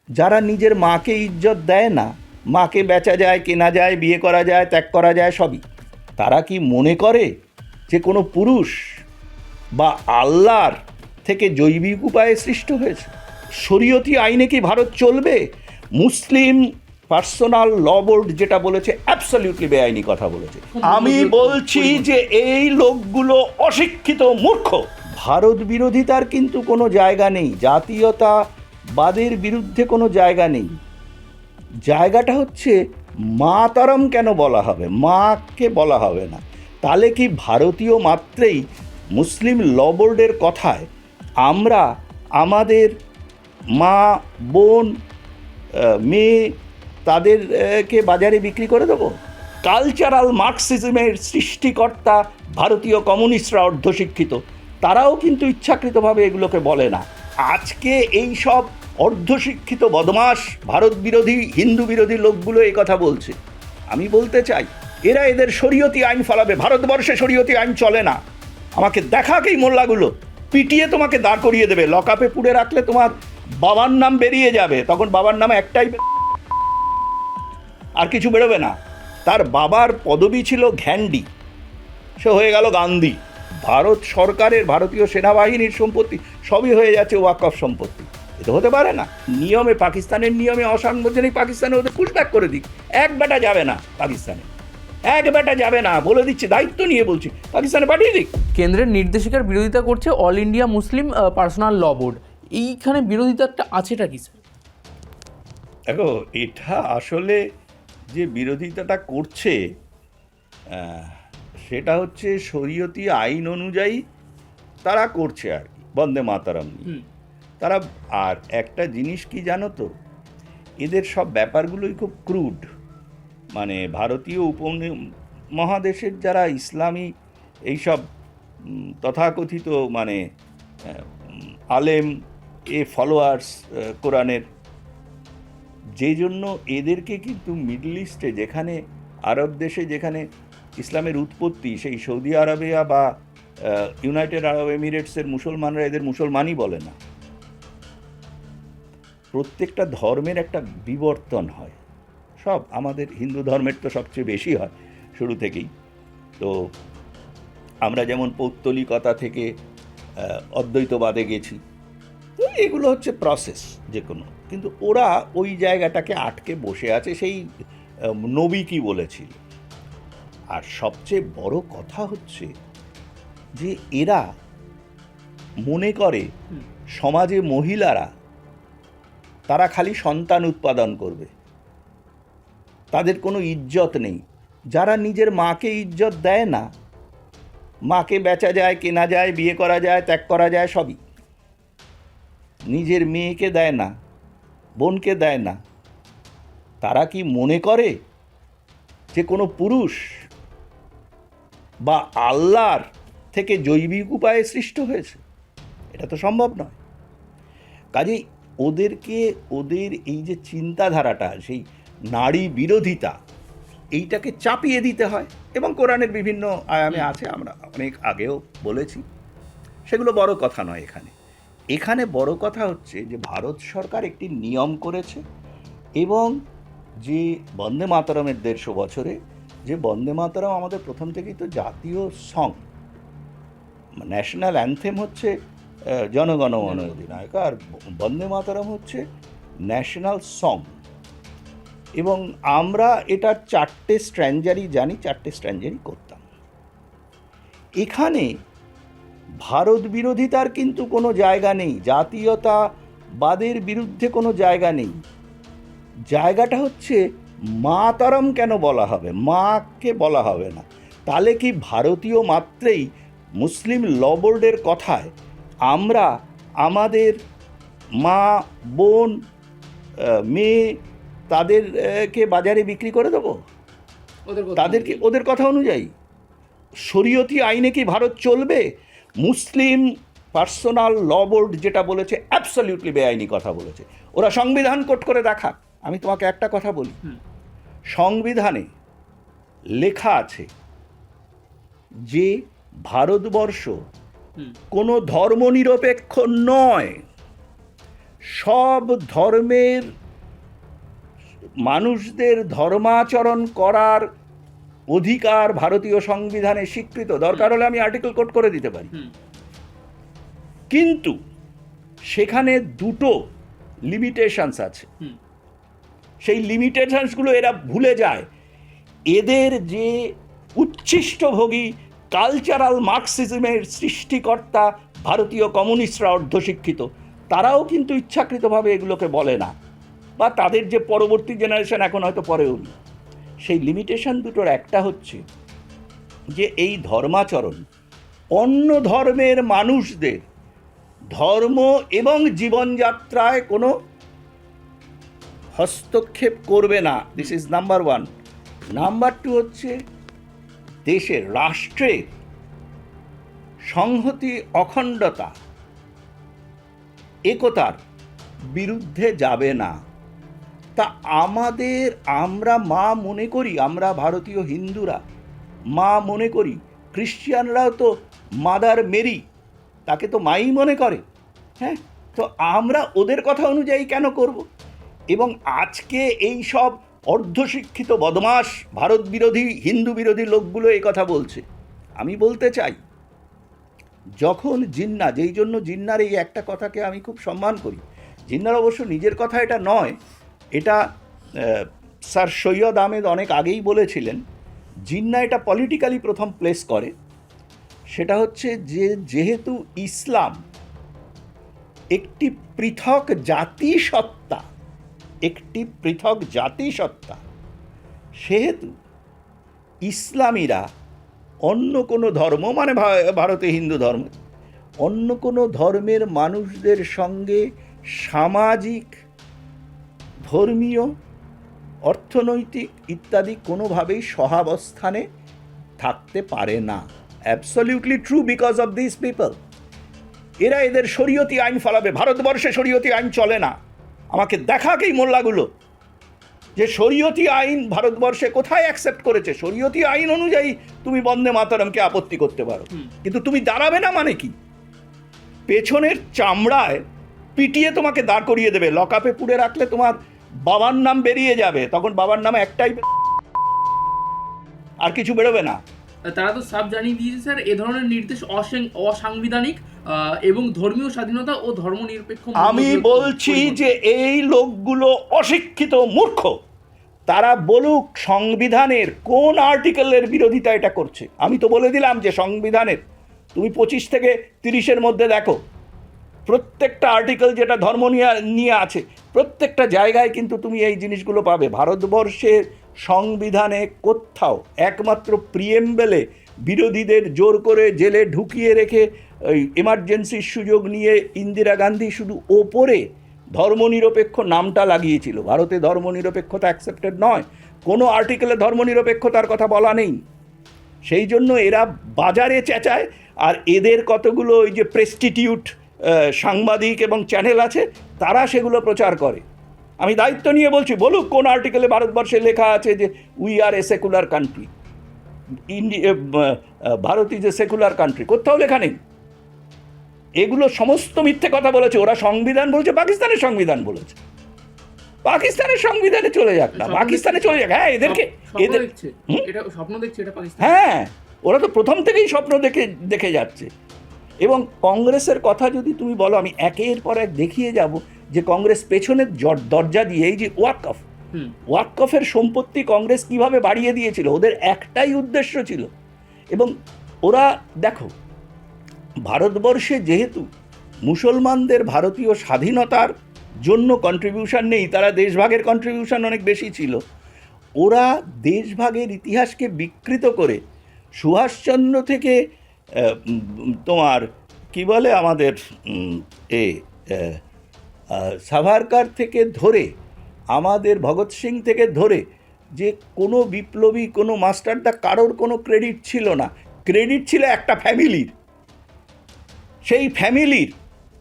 যারা নিজের মাকে ইজ্জত দেয় না, মাকে বেচা যায়, কেনা যায়, বিয়ে করা যায়, ত্যাগ করা যায়, সবই, তারা কি মনে করে যে কোনো পুরুষ বা আল্লাহর থেকে জৈবিক উপায়ে সৃষ্ট হয়েছে? শরীয়তি আইনে কি ভারত চলবে? মুসলিম পার্সোনাল ল বোর্ড যেটা বলেছে অ্যাবসলিউটলি বেআইনি কথা বলেছে। আমি বলছি যে এই লোকগুলো অশিক্ষিত, মূর্খ। ভারত বিরোধিতার কিন্তু কোনো জায়গা নেই, জাতীয়তাবাদের বিরুদ্ধে কোনো জায়গা নেই। জায়গাটা হচ্ছে মাতারম কেন বলা হবে, মাকে বলা হবে না? তাহলে কি ভারতীয় মাত্রেই মুসলিম ল বোর্ডের কথায় আমরা আমাদের মা, বোন, মেয়ে তাদেরকে বাজারে বিক্রি করে দেবো? কালচারাল মার্কসিজমের সৃষ্টিকর্তা ভারতীয় কমিউনিস্টরা অর্ধশিক্ষিত, তারাও কিন্তু ইচ্ছাকৃতভাবে এগুলোকে বলে না। আজকে এই সব অর্ধশিক্ষিত বদমাশ ভারত বিরোধী, হিন্দু বিরোধী লোকগুলো এই কথা বলছে। আমি বলতে চাই, এরা এদের শরীয়তি আইন ফলাবে। ভারতবর্ষে শরীয়তি আইন চলে না। আমাকে দেখাকেই মোল্লাগুলো পিটিয়ে তোমাকে দাঁড় করিয়ে দেবে। লকআপে পুড়ে রাখলে তোমার বাবার নাম বেরিয়ে যাবে, তখন বাবার নামে একটাই, আর কিছু বেরোবে না। তার বাবার পদবি ছিল ঘ্যান্ডি, সে হয়ে গেল গান্ধী। ভারত সরকারের, ভারতীয় সেনাবাহিনীর সম্পত্তি সবই হয়ে যাচ্ছে ওয়াকফ সম্পত্তি। এটা হতে পারে না। নিয়মে, পাকিস্তানের নিয়মে অসাংবিধানিক পাকিস্তানে ওদের পুশব্যাক করে দিক। এক বেটা যাবে না পাকিস্তানে, এক বেটা যাবে না, বলে দিচ্ছে, দায়িত্ব নিয়ে বলছি, পাকিস্তানে পাঠিয়ে দিক। কেন্দ্রের নির্দেশিকার বিরোধিতা করছে অল ইন্ডিয়া মুসলিম পার্সোনাল ল বোর্ড। এইখানে বিরোধিতাটা আছেটা কি স্যার? দেখো, এটা আসলে যে বিরোধিতাটা করছে সেটা হচ্ছে শরীয়তি আইন অনুযায়ী তারা করছে আর কি, বন্দে মাতারাম নিয়ে তারা। আর একটা জিনিস কি জানো তো, এদের সব ব্যাপারগুলোই খুব ক্রুড। মানে ভারতীয় উপমহাদেশের যারা ইসলামী এইসব তথাকথিত মানে আলেম ফলোয়ার্স কোরআনের, যেই জন্য এদেরকে কিন্তু মিডল ইস্টে, যেখানে আরব দেশে যেখানে ইসলামের উৎপত্তি, সেই সৌদি আরবিয়া বা ইউনাইটেড আরব এমিরেটসের মুসলমানরা এদের মুসলমানই বলে না। প্রত্যেকটা ধর্মের একটা বিবর্তন হয়। সব আমাদের হিন্দু ধর্মের তো সবচেয়ে বেশি হয় শুরু থেকেই। তো আমরা যেমন পৌত্তলিকতা থেকে অদ্বৈতবাদে গেছি, তো এগুলো হচ্ছে প্রসেস যে কোনো। কিন্তু ওরা ওই জায়গাটাকে আটকে বসে আছে, সেই নবী কি বলেছিল। আর সবচেয়ে বড় কথা হচ্ছে যে এরা মনে করে সমাজে মহিলারা তারা খালি সন্তান উৎপাদন করবে, তাদের কোনো ইজ্জত নেই। যারা নিজের মাকে ইজ্জত দেয় না, মাকে বেচা যায়, কেনা যায়, বিয়ে করা যায়, ত্যাগ করা যায়, সবই, নিজের মেয়েকে দেয় না, বোনকে দেয় না, তারা কি মনে করে যে কোনো পুরুষ বা আল্লাহর থেকে জৈবিক উপায়ে সৃষ্ট হয়েছে? এটা তো সম্ভব নয়। কাজেই ওদেরকে, ওদের এই যে চিন্তাধারাটা, সেই নারী বিরোধিতা, এইটাকে চাপিয়ে দিতে হয়। এবং কোরআনের বিভিন্ন আয়ামে আছে, আমরা অনেক আগেও বলেছি, সেগুলো বড় কথা নয়। এখানে বড় কথা হচ্ছে যে ভারত সরকার একটি নিয়ম করেছে, এবং যে বন্দে মাতরমের 150 বছরে, যে বন্দে মাতরম আমাদের প্রথম থেকেই তো জাতীয় সং, ন্যাশনাল অ্যানথেম হচ্ছে জনগণ মন অধিনায়ক, আর বন্দে মাতরম হচ্ছে ন্যাশনাল সং। এবং আমরা এটার 4টে স্ট্র্যাঞ্জারি জানি, 4টে স্ট্র্যাঞ্জারি করতাম। এখানে ভারত বিরোধিতার কিন্তু কোনো জায়গা নেই, জাতীয়তাবাদের বিরুদ্ধে কোনো জায়গা নেই। জায়গাটা হচ্ছে মাতারম কেন বলা হবে, মাকে বলা হবে না? তাহলে কি ভারতীয় মাত্রেই মুসলিম ল বোর্ডের কথায় আমরা আমাদের মা, বোন, মেয়ে তাদেরকে বাজারে বিক্রি করে দেবো? তাদেরকে ওদের কথা অনুযায়ী শরীয়তি আইনে কি ভারত চলবে? মুসলিম পার্সোনাল ল বোর্ড যেটা বলেছে অ্যাবসলিউটলি বেআইনি কথা বলেছে। ওরা সংবিধান কোট করে দেখাক। আমি তোমাকে একটা কথা বলি, সংবিধানে লেখা আছে যে ভারতবর্ষ কোনো ধর্মনিরপেক্ষ নয়। সব ধর্মের মানুষদের ধর্মাচরণ করার অধিকার ভারতীয় সংবিধানে স্বীকৃত। দরকার হলে আমি আর্টিকেল কোট করে দিতে পারি। কিন্তু সেখানে দুটো লিমিটেশনস আছে। সেই লিমিটেশনসগুলো এরা ভুলে যায়। এদের যে উচ্ছিষ্টভোগী কালচারাল মার্কসিজমের সৃষ্টিকর্তা ভারতীয় কমিউনিস্টরা অর্ধশিক্ষিত, তারাও কিন্তু ইচ্ছাকৃতভাবে এগুলোকে বলে না, বা তাদের যে পরবর্তী জেনারেশন এখন হয়তো পরেও নি। সেই লিমিটেশন দুটোর একটা হচ্ছে যে এই ধর্মাচরণ অন্য ধর্মের মানুষদের ধর্ম এবং জীবনযাত্রায় কোনো হস্তক্ষেপ করবে না। This is number one. Number two হচ্ছে দেশের রাষ্ট্রের সংহতি, অখণ্ডতা, একতার বিরুদ্ধে যাবে না। তা আমরা মা মনে করি, আমরা ভারতীয় হিন্দুরা মা মনে করি, খ্রিশ্চানরাও তো মাদার মেরি, তাকে তো মাই মনে করে। হ্যাঁ, তো আমরা ওদের কথা অনুযায়ী কেন করব? এবং আজকে এই সব অর্ধশিক্ষিত বদমাশ ভারত বিরোধী, হিন্দু বিরোধী লোকগুলো এই কথা বলছে। আমি বলতে চাই, যখন জিন্না, যেই জন্য জিন্নার এই একটা কথাকে আমি খুব সম্মান করি, জিন্নার অবশ্য নিজের কথা এটা নয়, এটা স্যার সৈয়দ আহমেদ অনেক আগেই বলেছিলেন, জিন্না এটা পলিটিক্যালি প্রথম প্লেস করে। সেটা হচ্ছে যে যেহেতু ইসলাম একটি পৃথক জাতিসত্তা, সেহেতু ইসলামীরা অন্য কোনো ধর্ম, মানে ভারতে হিন্দু ধর্ম, অন্য কোনো ধর্মের মানুষদের সঙ্গে সামাজিক, ধর্মীয়, অর্থনৈতিক ইত্যাদি কোনোভাবেই সহাবস্থানে থাকতে পারে না। Absolutely true, because of this people. এরা এদের শরীয়তি আইন ফলাবে। ভারতবর্ষে শরীয়তি আইন চলে না। আমাকে দেখাকেই মোল্লাগুলো যে শরীয়তি আইন ভারতবর্ষে কোথায় অ্যাকসেপ্ট করেছে। শরীয়তি আইন অনুযায়ী তুমি বন্দে মাতরমকে আপত্তি করতে পারো, কিন্তু তুমি দাঁড়াবে না মানে কি? পেছনের চামড়ায় পিটিয়ে তোমাকে দাঁড় করিয়ে দেবে। লকআপে পুড়ে রাখলে তোমার বাবার নাম বেরিয়ে যাবে, তখন বাবার নাম একটাই, আর কিছু বেরোবে না। তারা তো সাব জানিয়ে দিয়েছে স্যার, এ ধরনের নির্দেশ অসাংবিধানিক এবং ধর্মীয় স্বাধীনতা ও ধর্মনিরপেক্ষ। আমি বলছি যে এই লোকগুলো অশিক্ষিত, মূর্খ। তারা বলুক সংবিধানের কোন আর্টিকেলের বিরোধিতা এটা করছে। আমি তো বলে দিলাম যে সংবিধানের তুমি 25 থেকে 30-এর মধ্যে দেখো, প্রত্যেকটা আর্টিকেল যেটা ধর্ম নিয়ে আছে, প্রত্যেকটা জায়গায় কিন্তু তুমি এই জিনিসগুলো পাবে। ভারতবর্ষের সংবিধানে কোথাও, একমাত্র প্রিএম্বেলে বিরোধীদের জোর করে জেলে ঢুকিয়ে রেখে ওই এমার্জেন্সির সুযোগ নিয়ে ইন্দিরা গান্ধী শুধু ওপরে ধর্মনিরপেক্ষ নামটা লাগিয়েছিল। ভারতে ধর্মনিরপেক্ষতা অ্যাকসেপ্টেড নয়, কোনো আর্টিকেলে ধর্মনিরপেক্ষতার কথা বলা নেই। সেই জন্য এরা বাজারে চেঁচায়, আর এদের কতগুলো ওই যে প্রেস্টিটিউট সাংবাদিক এবং চ্যানেল আছে, তারা সেগুলো প্রচার করে। আমি দায়িত্ব নিয়ে বলছি, বলুক কোন আর্টিকেলে ভারতবর্ষে লেখা আছে যে we are A secular country, Bharat is a secular country. কোথাও লেখা নেই। এগুলো সমস্ত মিথ্যে কথা বলেছে। ওরা সংবিধান বলছে, পাকিস্তানের সংবিধান বলেছে। পাকিস্তানের সংবিধানে চলে যাক না, পাকিস্তানে চলে যাক। হ্যাঁ, এদের স্বপ্ন দেখছে এটা পাকিস্তান। হ্যাঁ, ওরা তো প্রথম থেকেই স্বপ্ন দেখে যাচ্ছে। এবং কংগ্রেসের কথা যদি তুমি বলো, আমি একের পর এক দেখিয়ে যাব যে কংগ্রেস পেছনের দরজা দিয়ে এই যে ওয়াকফের সম্পত্তি কংগ্রেস কিভাবে বাড়িয়ে দিয়েছিল। ওদের একটাই উদ্দেশ্য ছিল। এবং ওরা দেখো, ভারতবর্ষে যেহেতু মুসলমানদের ভারতীয় স্বাধীনতার জন্য কন্ট্রিবিউশন নেই, তারা দেশভাগের কন্ট্রিবিউশন অনেক বেশি ছিল। ওরা দেশভাগের ইতিহাসকে বিকৃত করে সুভাষচন্দ্র থেকে তোমার কি বলে আমাদের সাভারকার থেকে ধরে, আমাদের ভগৎ সিং থেকে ধরে, যে কোনো বিপ্লবী, কোনো মাস্টারদা, কারোর কোনো ক্রেডিট ছিল না। ক্রেডিট ছিল একটা ফ্যামিলির। সেই ফ্যামিলির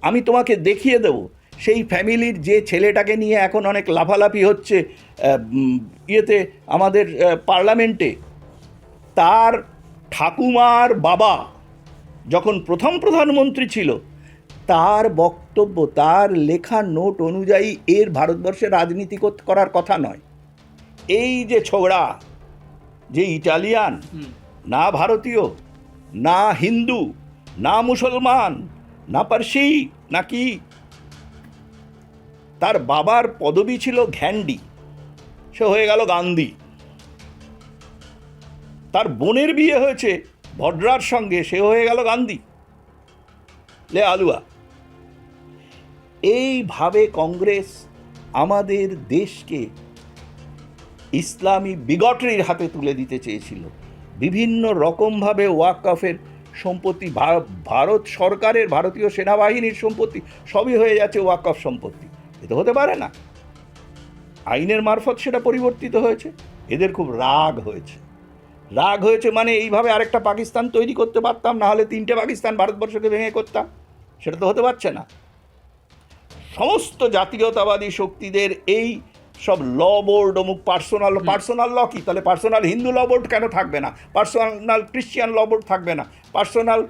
আমি তোমাকে দেখিয়ে দেবো, সেই ফ্যামিলির যে ছেলেটাকে নিয়ে এখন অনেক লাফালাফি হচ্ছে ইয়েতে, আমাদের পার্লামেন্টে, তার ঠাকুমার বাবা যখন প্রথম প্রধানমন্ত্রী ছিল, তার বক্তব্য, তার লেখা নোট অনুযায়ী এর ভারতবর্ষে রাজনীতি করার কথা নয়। এই যে ছোড়া, যে ইটালিয়ান, না ভারতীয়, না হিন্দু, না মুসলমান, না পার্সি, নাকি তার বাবার পদবি ছিল ঘ্যান্ডি, সে হয়ে গেল গান্ধী। তার বোনের বিয়ে হয়েছে ভদ্রার সঙ্গে, সে হয়ে গেল গান্ধী, লে আলুয়া। এইভাবে কংগ্রেস আমাদের দেশকে ইসলামী বিগটরির হাতে তুলে দিতে চেয়েছিল। বিভিন্ন রকমভাবে ওয়াকফের সম্পত্তি, ভারত সরকারের, ভারতীয় সেনাবাহিনীর সম্পত্তি সবই হয়ে যাচ্ছে ওয়াকফ সম্পত্তি। এ তো হতে পারে না। আইনের মারফত সেটা পরিবর্তিত হয়েছে। এদের খুব রাগ হয়েছে। রাগ হয়েছে মানে এইভাবে আরেকটা পাকিস্তান তৈরি করতে পারতাম, না হলে 3টে পাকিস্তান ভারতবর্ষকে ভেঙে করতাম। সেটা তো হতে পারছে না। সমস্ত জাতীয়তাবাদী শক্তিদের এই সব ল বোর্ড, অমুক পার্সোনাল ল কি? তাহলে পার্সোনাল হিন্দু ল বোর্ড কেন থাকবে না? পার্সোনাল ক্রিশ্চিয়ান ল বোর্ড থাকবে না? পার্সোনাল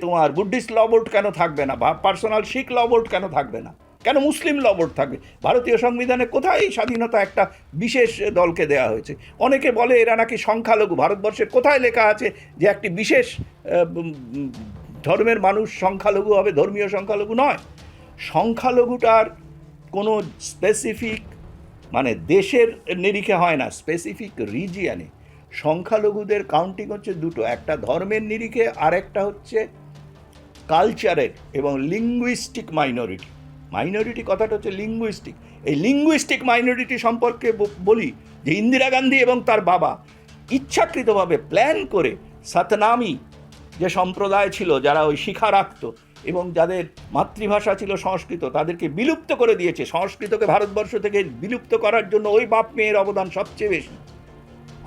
তোমার বুদ্ধিস্ট ল বোর্ড কেন থাকবে না? বা পার্সোনাল শিখ ল বোর্ড কেন থাকবে না? কেন মুসলিম ল বোর্ড থাকবে? ভারতীয় সংবিধানে কোথায় এই স্বাধীনতা একটা বিশেষ দলকে দেওয়া হয়েছে? অনেকে বলে এরা নাকি সংখ্যালঘু। ভারতবর্ষের কোথায় লেখা আছে যে একটি বিশেষ ধর্মের মানুষ সংখ্যালঘু হবে? ধর্মীয় সংখ্যালঘু নয়। সংখ্যালঘুটার কোনো স্পেসিফিক মানে দেশের নিরিখে হয় না, স্পেসিফিক রিজিয়ানে। সংখ্যালঘুদের কাউন্টিং হচ্ছে দুটো, একটা ধর্মের নিরিখে, আর একটা হচ্ছে কালচারের এবং লিঙ্গুইস্টিক মাইনরিটি। মাইনরিটি কথাটা হচ্ছে লিঙ্গুইস্টিক। এই লিঙ্গুইস্টিক মাইনরিটি সম্পর্কে বলি যে ইন্দিরা গান্ধী এবং তার বাবা ইচ্ছাকৃতভাবে প্ল্যান করে সতনামি যে সম্প্রদায় ছিল, যারা ওই শিখা রাখত এবং যাদের মাতৃভাষা ছিল সংস্কৃত, তাদেরকে বিলুপ্ত করে দিয়েছে। সংস্কৃতকে ভারতবর্ষ থেকে বিলুপ্ত করার জন্য ওই বাপ মেয়ের অবদান সবচেয়ে বেশি।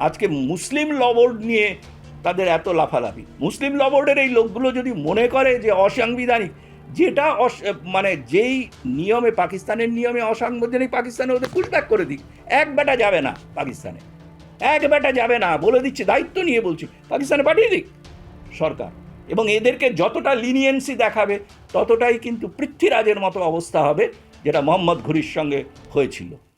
আজকে মুসলিম ল বোর্ড নিয়ে তাদের এত লাফালাফি। মুসলিম ল বোর্ডের এই লোকগুলো যদি মনে করে যে অসাংবিধানিক, যেটা মানে যেই নিয়মে, পাকিস্তানের নিয়মে অসাংবিধানিক, পাকিস্তানে ওদের পুশব্যাক করে দিক। এক বেটা যাবে না পাকিস্তানে, এক বেটা যাবে না, বলে দিচ্ছে, দায়িত্ব নিয়ে বলছি, পাকিস্তানে পাঠিয়ে দিক সরকার। এবং এদেরকে যতটা লিনিয়েন্সি দেখাবে ততটাই কিন্তু পৃথ্বীরাজের মতো অবস্থা হবে, যেটা মোহাম্মদ ঘুরির সঙ্গে হয়েছিল।